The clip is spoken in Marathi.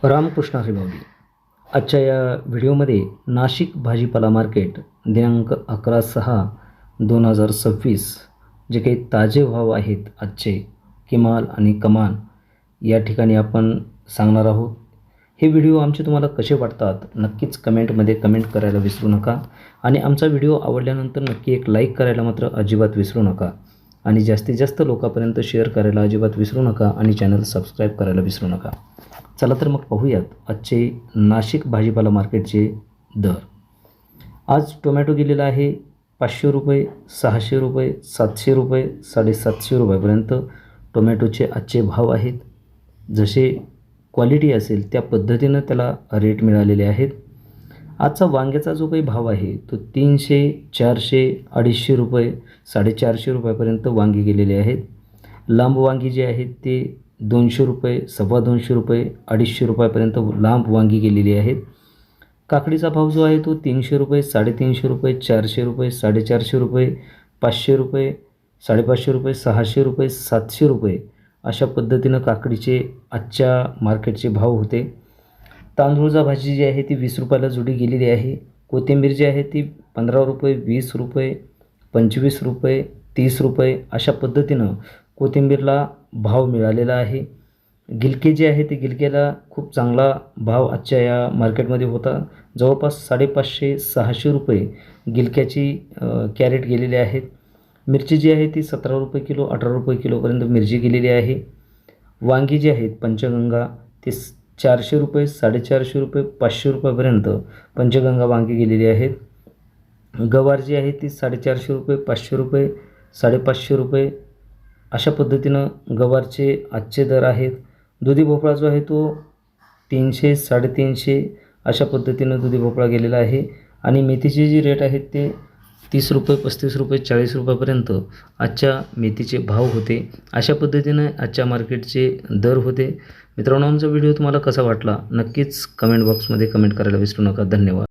रामकृष्ण हरी माऊली. आजच्या या व्हिडिओमध्ये नाशिक भाजीपाला मार्केट दिनांक 11/6/2026 जे काही ताजे भाव आहेत आजचे किमाल आणि कमाल या ठिकाणी आपण सांगणार आहोत. हे व्हिडिओ आमचे तुम्हाला कसे वाटतात नक्कीच कमेंटमध्ये कमेंट करायला विसरू नका आणि आमचा व्हिडिओ आवडल्यानंतर नक्की एक लाईक करायला मात्र अजिबात विसरू नका आणि जास्तीत जास्त लोकांपर्यंत शेअर करायला अजिबात विसरू नका आणि चॅनल सबस्क्राईब करायला विसरू नका. चला तर मग पाहूयात आजचे नाशिक भाजीपाला मार्केटचे दर. आज टोमॅटो गेलेला आहे 500 रुपये, 600 रुपये, 700 रुपये, 750 रुपयापर्यंत टोमॅटोचे आजचे भाव आहेत. जसे क्वालिटी असेल त्या पद्धतीनं त्याला रेट मिळालेले आहेत. आजचा वांग्याचा जो काही भाव आहे तो 300, 400, 250 रुपये, 450 रुपयापर्यंत वांगी गेलेले आहेत. लांब वांगी जे आहेत ते 200 रुपये, 225 रुपये, 250 रुपयापर्यंत लांब वांगी गेलेली आहेत. काकडीचा भाव जो आहे तो 300 रुपये, 350 रुपये, 400 रुपये, 450 रुपये, 500 रुपये, 550 रुपये, 600 रुपये, 700 रुपये अशा पद्धतीनं काकडीचे आजच्या मार्केटचे भाव होते. तांदूळचा भाजी जी आहे ती 20 रुपयाला जुडी गेलेली आहे. कोथिंबीर जी आहे ती 15 रुपये, 20 रुपये, 25 रुपये, 30 रुपये अशा पद्धतीनं कोथिंबीरला भाव मिळालेला आहे. गिलके जे आहे ते गिलक्याला खूप चांगला भाव आजच्या या मार्केटमध्ये होता. जवळपास 550-600 रुपये गिलक्याची कॅरेट गेलेले आहेत. मिरची जी आहे ती 17 रुपये किलो, 18 रुपये किलोपर्यंत मिरची गेलेली आहे. वांगी जी आहेत पंचगंगा ते 400 रुपये, 450 रुपये, 500 रुपयापर्यंत पंचगंगा वांगी गेलेली आहेत. गवार जी आहे ती 450 रुपये, 500 रुपये, 550 रुपये अशा पद्धतीनं गवारचे आजचे दर आहेत. दुधी भोपळा जो आहे तो 300, 350 अशा पद्धतीनं दुधी भोपळा गेलेला आहे. आणि मेथीचे जे रेट आहेत ते 30 रुपये, 35 रुपये, 40 रुपयापर्यंत आजच्या मेथीचे भाव होते. अशा पद्धतीनं आजच्या मार्केटचे दर होते. मित्रांनो, आमचा व्हिडिओ तुम्हाला कसा वाटला नक्कीच कमेंट बॉक्समध्ये कमेंट करायला विसरू नका. धन्यवाद.